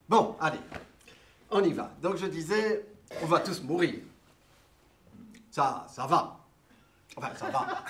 Bon, allez, on y va. Donc je disais, on va tous mourir. Ça va. Enfin, ça va.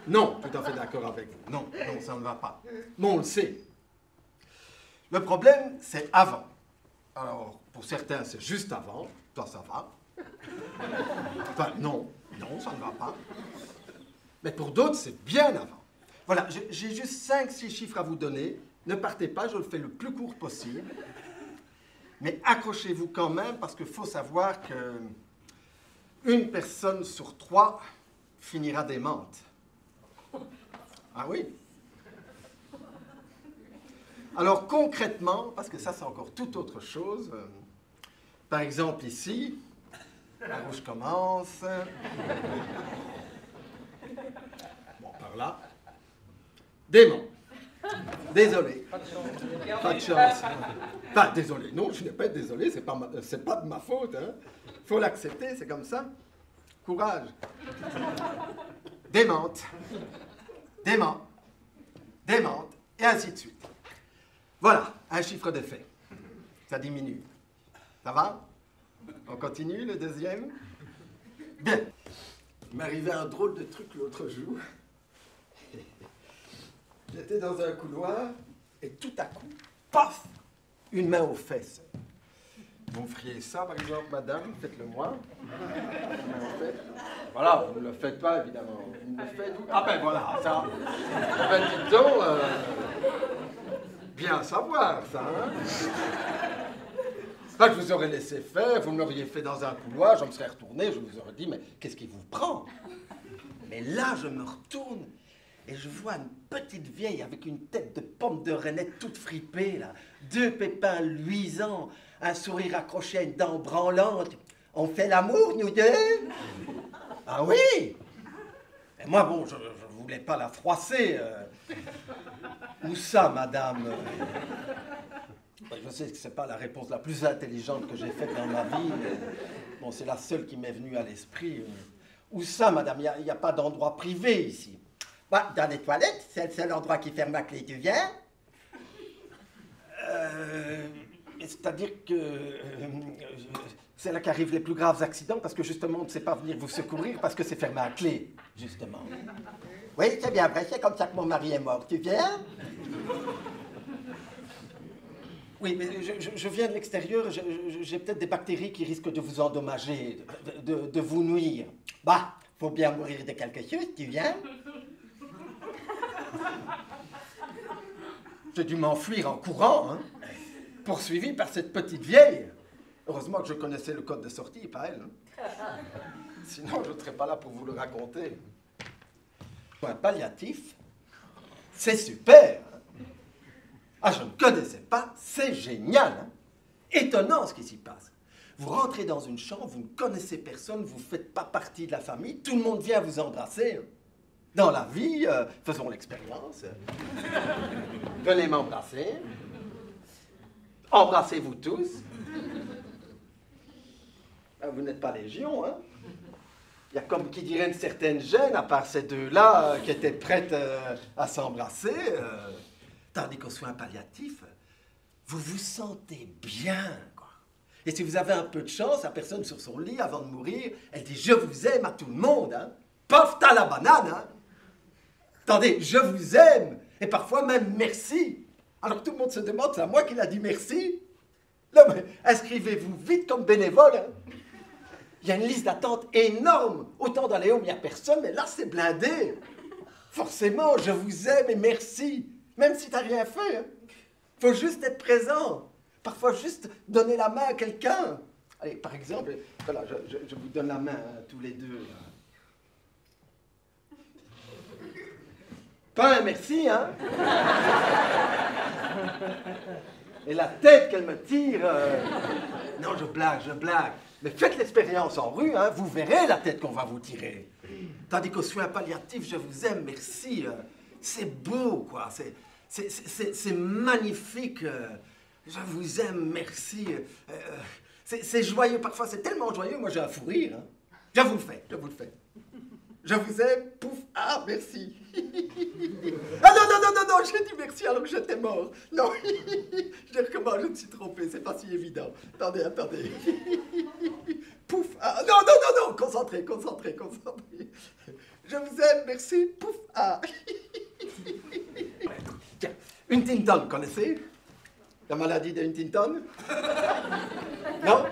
Non, tout à fait d'accord avec vous. Non, ça ne va pas. Mais on le sait. Le problème, c'est avant. Alors, pour certains, c'est juste avant. Toi, ça va. Enfin, non, ça ne va pas. Mais pour d'autres, c'est bien avant. Voilà, j'ai juste 5-6 chiffres à vous donner. Ne partez pas, je le fais le plus court possible. Mais accrochez-vous quand même, parce qu'il faut savoir que une personne sur 3 finira démente. Ah oui? Alors concrètement, parce que ça c'est encore toute autre chose, par exemple ici, la rouge commence, bon par là, dément. Désolé. Pas de chance. Enfin, désolé. Non, je n'ai pas été désolé, c'est pas de ma faute. Hein. Faut l'accepter, c'est comme ça. Courage. Démente. Dément. Démente. Et ainsi de suite. Voilà, un chiffre de fait. Ça diminue. Ça va? On continue, le deuxième? Bien. Il m'arrivait un drôle de truc l'autre jour. J'étais dans un couloir et tout à coup, paf, une main aux fesses. Vous me feriez ça, par exemple, madame, faites-le moi. Voilà, vous ne le faites pas, évidemment. Vous me le faites, vous... Ah ben voilà, ça. Ben dites donc, bien savoir, ça, hein. Enfin, je vous aurais laissé faire, vous me l'auriez fait dans un couloir, je me serais retourné, je vous aurais dit, mais qu'est-ce qui vous prend? Mais là, je me retourne et je vois une petite vieille avec une tête de pomme de reinette toute fripée, là. 2 pépins luisants, un sourire accroché à une dent branlante. On fait l'amour, nous deux? Ah oui? Et moi, bon, je voulais pas la froisser. Où ça, madame? Je sais que c'est pas la réponse la plus intelligente que j'ai faite dans ma vie, mais bon, c'est la seule qui m'est venue à l'esprit. Où ça, madame? Il n'y a pas d'endroit privé ici. Bah, dans les toilettes, c'est le seul endroit qui ferme à clé. Tu viens? C'est-à-dire que c'est là qu'arrivent les plus graves accidents, parce que justement, on ne sait pas venir vous secourir, parce que c'est fermé à clé, justement. Oui, c'est bien vrai, c'est comme ça que mon mari est mort. Tu viens? Oui, mais je viens de l'extérieur, j'ai peut-être des bactéries qui risquent de vous endommager, de vous nuire. Bah, faut bien mourir de quelque chose, tu viens? J'ai dû m'enfuir en courant, hein, poursuivi par cette petite vieille. Heureusement que je connaissais le code de sortie, pas elle. Hein. Sinon, je ne serais pas là pour vous le raconter. Un palliatif, c'est super. Hein. Ah, je ne connaissais pas, c'est génial. Hein. Étonnant ce qui s'y passe. Vous rentrez dans une chambre, vous ne connaissez personne, vous ne faites pas partie de la famille, tout le monde vient vous embrasser. Hein. Dans la vie, faisons l'expérience. Venez m'embrasser. Embrassez-vous tous. Vous n'êtes pas légion, hein? Il y a comme qui dirait une certaine gêne, à part ces deux-là, qui étaient prêtes à s'embrasser. Tandis qu'aux soins palliatifs, vous vous sentez bien, quoi. Et si vous avez un peu de chance, la personne sur son lit, avant de mourir, elle dit « Je vous aime » à tout le monde, hein? Paf, t'as la banane, hein? Attendez, je vous aime, et parfois même merci. Alors tout le monde se demande, c'est à moi qu'il a dit merci? Non mais inscrivez-vous vite comme bénévole. Hein. Il y a une liste d'attente énorme. Autant dans les homes, il n'y a personne, mais là c'est blindé. Forcément, je vous aime et merci. Même si tu n'as rien fait. Hein. Faut juste être présent. Parfois juste donner la main à quelqu'un. Allez, par exemple, voilà, je vous donne la main à tous les deux. Là. Pas un merci, hein? Et la tête qu'elle me tire... Non, je blague. Mais faites l'expérience en rue, hein? Vous verrez la tête qu'on va vous tirer. Tandis qu'au soin palliatif, je vous aime, merci. C'est beau, quoi. C'est magnifique. Je vous aime, merci. C'est joyeux, parfois c'est tellement joyeux, moi j'ai un fou rire. Hein? Je vous le fais. Je vous aime, pouf, ah, merci. Ah non, non, non, non, non, j'ai dit merci alors que j'étais mort. Non, je recommence, je me suis trompé, c'est pas si évident. Attendez, attendez. Pouf, ah, non, non, non, non, concentrez, concentrez, concentrez. Je vous aime, merci, pouf, ah. Tiens, Huntington, connaissez? La maladie de Huntington? Non?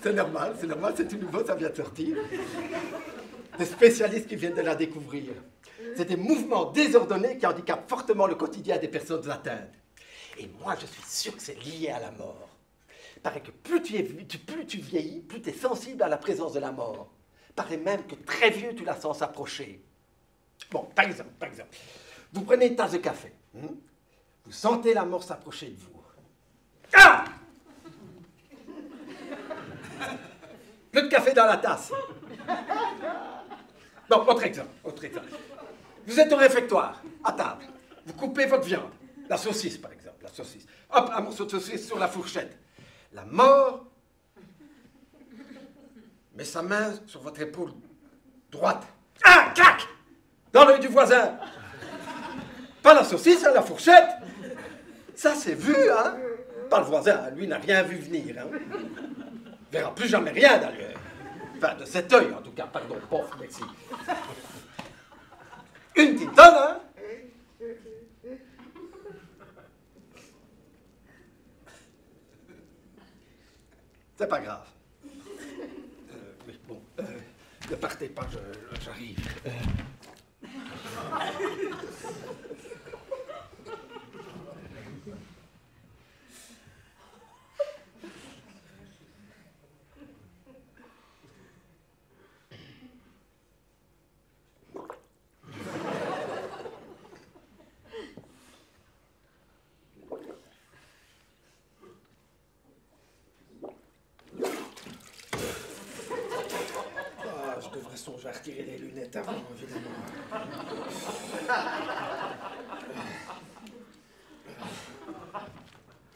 C'est normal, c'est tout nouveau, ça vient de sortir. Des spécialistes qui viennent de la découvrir. C'est des mouvements désordonnés qui handicapent fortement le quotidien des personnes atteintes. Et moi, je suis sûr que c'est lié à la mort. Il paraît que plus tu vieillis, plus tu es sensible à la présence de la mort. Il paraît même que très vieux, tu la sens s'approcher. Bon, par exemple, vous prenez une tasse de café. Vous sentez la mort s'approcher de vous. Ah! Plus de café dans la tasse. Bon, autre exemple. Vous êtes au réfectoire, à table. Vous coupez votre viande. La saucisse, par exemple, la saucisse. Hop, un morceau de saucisse sur la fourchette. La mort met sa main sur votre épaule droite. Ah, clac! Dans l'œil du voisin. Pas la saucisse, hein, la fourchette. Ça, c'est vu, hein? Pas le voisin, lui n'a rien vu venir, hein? Il verra plus jamais rien d'ailleurs. Enfin, de cet œil, en tout cas. Pardon, pauvre, merci. Une petite tonne, hein? C'est pas grave. Oui, bon. Ne partez pas, j'arrive. Je vais retirer les lunettes avant, évidemment.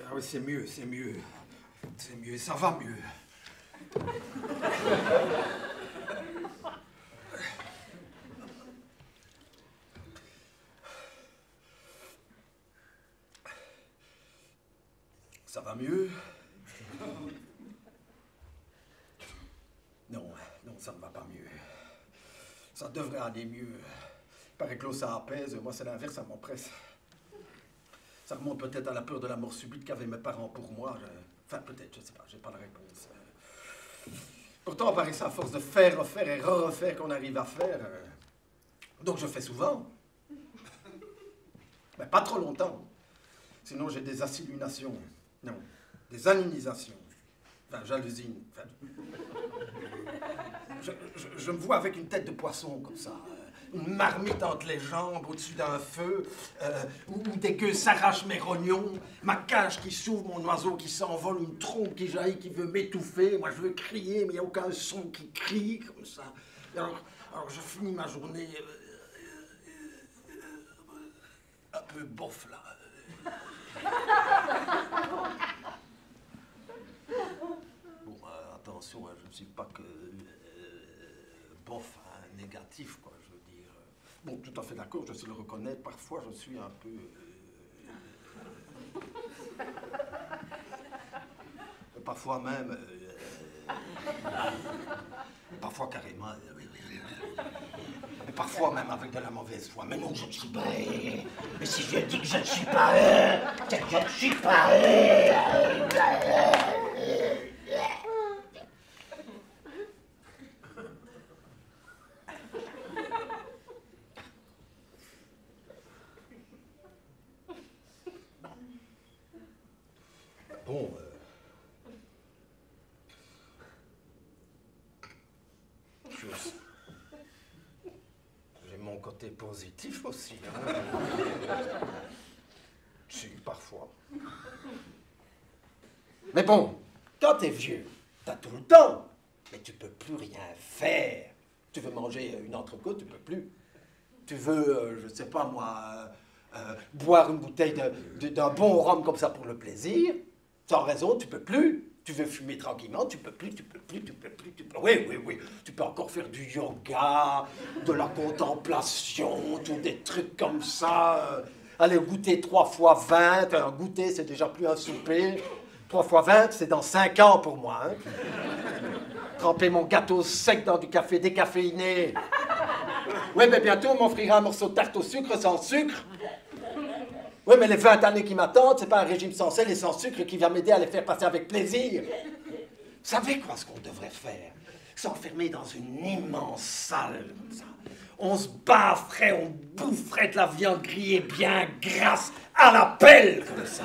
Ah oui, c'est mieux. C'est mieux, ça va mieux. Ça va mieux? Non, ça ne va pas mieux. Ça devrait aller mieux. Il paraît que l'eau, ça apaise. Moi, c'est l'inverse, ça m'oppresse. Ça remonte peut-être à la peur de la mort subite qu'avaient mes parents pour moi. Enfin, peut-être, je ne sais pas, j'ai pas la réponse. Pourtant, il paraît que c'est à force de faire, refaire et refaire qu'on arrive à faire. Donc, je fais souvent. Mais pas trop longtemps. Sinon, j'ai des acilunations. Non, des aninisations. Enfin, j'hallucine. Enfin, je me vois avec une tête de poisson, comme ça. Une marmite entre les jambes, au-dessus d'un feu, où des gueux s'arrachent mes rognons, ma cage qui s'ouvre, mon oiseau qui s'envole, une trompe qui jaillit, qui veut m'étouffer. Moi, je veux crier, mais il n'y a aucun son qui crie, comme ça. Alors je finis ma journée un peu bof, là. Bon, attention, je ne suis pas que bof, hein, négatif, quoi, je veux dire. Bon, tout à fait d'accord, je sais le reconnaître, parfois je suis un peu... parfois même... parfois carrément... parfois même avec de la mauvaise foi. Mais non, je ne suis pas... mais si je dis que je ne suis pas... c'est que je ne suis pas... Bon, j'ai mon côté positif aussi, hein. Si, parfois. Mais bon, quand t'es vieux, t'as tout le temps, mais tu peux plus rien faire. Tu veux manger une entrecôte, tu peux plus. Tu veux, je sais pas moi, boire une bouteille d'un bon rhum comme ça pour le plaisir, sans raison, tu peux plus. Tu veux fumer tranquillement, tu peux plus, tu peux plus, tu peux plus, tu peux... Oui, oui, oui. Tu peux encore faire du yoga, de la contemplation, tous des trucs comme ça. Aller goûter 3 fois 20. Un goûter, c'est déjà plus un souper. 3 fois 20, c'est dans 5 ans pour moi. Hein. Tremper mon gâteau sec dans du café décaféiné. Oui, mais bientôt, on m'offrira un morceau de tarte au sucre sans sucre. Oui, mais les 20 années qui m'attendent, c'est pas un régime sans sel et sans sucre qui va m'aider à les faire passer avec plaisir. Vous savez quoi, ce qu'on devrait faire? S'enfermer dans une immense salle, comme ça. On se bafferait, on boufferait de la viande grillée bien grasse, à la pelle, comme ça.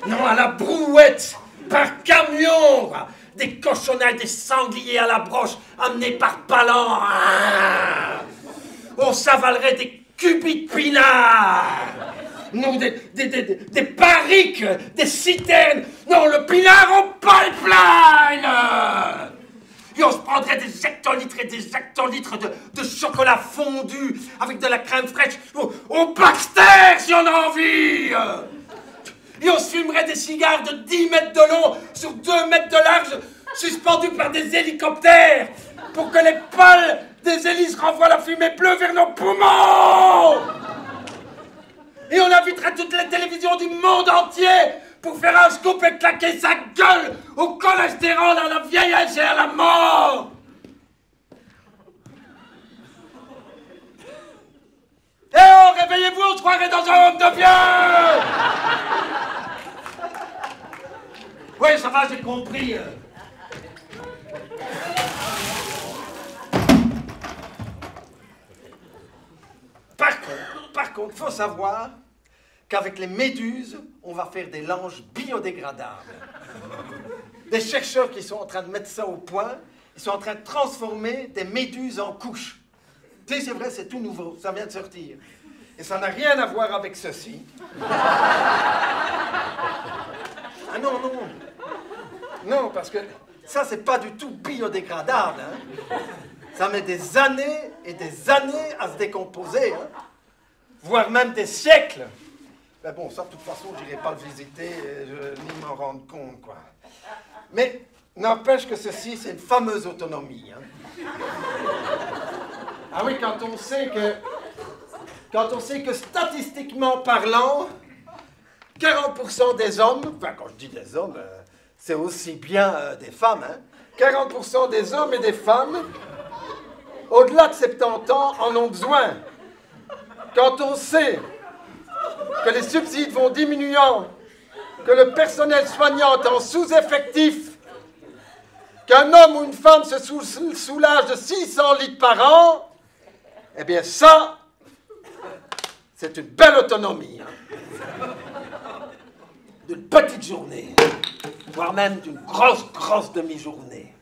Non, à la brouette, par camion, quoi. Des cochonnailles, des sangliers à la broche, amenés par Palan. Ah, on s'avalerait des cubits de pinard. Non, des barriques, des citernes. Non, le pinard en pipeline. Et on se prendrait des hectolitres et des hectolitres de chocolat fondu avec de la crème fraîche au Baxter, si on a envie. Et on se fumerait des cigares de 10 mètres de long sur 2 mètres de large, suspendus par des hélicoptères, pour que les pales des hélices renvoient la fumée bleue vers nos poumons. Et on inviterait toutes les télévisions du monde entier pour faire un scoop et claquer sa gueule au cholestérol, à la vieillesse et à la mort. Eh oh, réveillez-vous, on se croirait dans un homme de vieux. Oui, ça va, j'ai compris. Par contre, faut savoir qu'avec les méduses, on va faire des langes biodégradables. Des chercheurs qui sont en train de mettre ça au point, ils sont en train de transformer des méduses en couches. Tu sais, c'est vrai, c'est tout nouveau, ça vient de sortir. Et ça n'a rien à voir avec ceci. Ah non, non. Non, parce que ça, c'est pas du tout biodégradable. Hein. Ça met des années et des années à se décomposer. Hein. Voire même des siècles. Mais bon, ça, de toute façon, je n'irai pas le visiter, ni m'en rendre compte, quoi. Mais n'empêche que ceci, c'est une fameuse autonomie. Hein. Ah oui, quand on sait que statistiquement parlant, 40% des hommes, enfin, quand je dis des hommes, c'est aussi bien des femmes, hein, 40% des hommes et des femmes, au-delà de 70 ans, en ont besoin. Quand on sait que les subsides vont diminuant, que le personnel soignant est en sous-effectif, qu'un homme ou une femme se soulage de 600 litres par an, eh bien ça, c'est une belle autonomie. Hein. D'une petite journée, voire même d'une grosse demi-journée.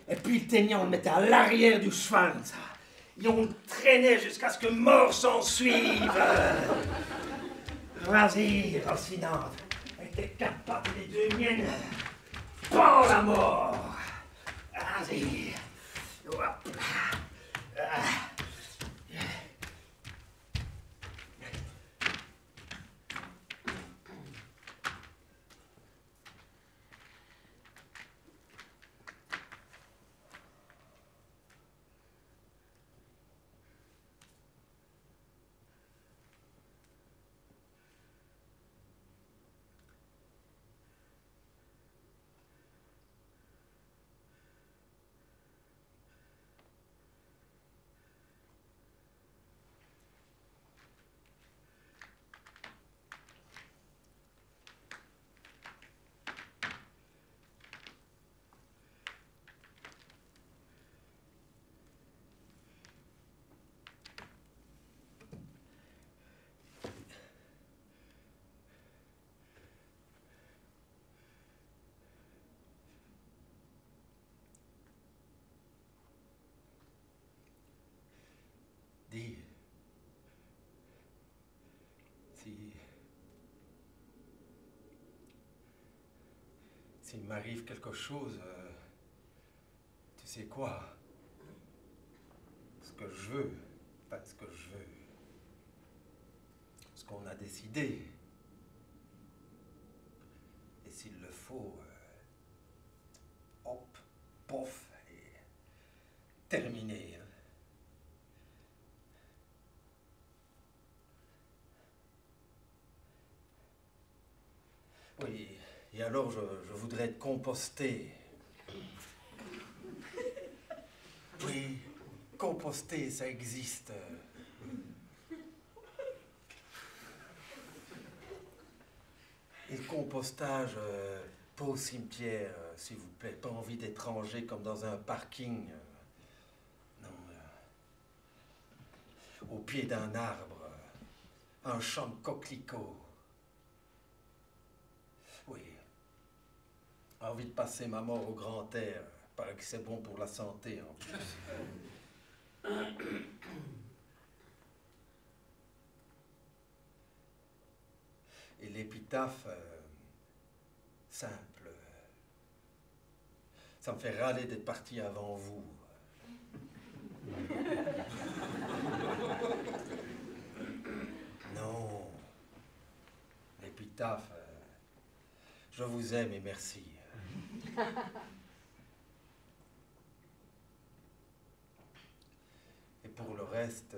Et puis le teignant, on le mettait à l'arrière du cheval, ça. Et on le traînait jusqu'à ce que mort s'en suive. Vas-y, Rocinante, avec tes 4 pattes et les 2 miennes, prends la mort. Vas-y. Hop. Dis, s'il m'arrive quelque chose, tu sais quoi? Ce que je veux, pas ce que je veux, ce qu'on a décidé. Et s'il le faut, faut hop, pof, et terminer. Hein. Oui, et alors je voudrais être composté. Oui, composter, ça existe. Et le compostage, pas au cimetière, s'il vous plaît. Pas envie d'être rangé comme dans un parking. Non. Au pied d'un arbre, un champ de coquelicots. Oui. Envie de passer ma mort au grand air. Paraît que c'est bon pour la santé, en plus. Et l'épitaphe, simple. Ça me fait râler d'être parti avant vous. Non. L'épitaphe, je vous aime et merci. Et pour le reste,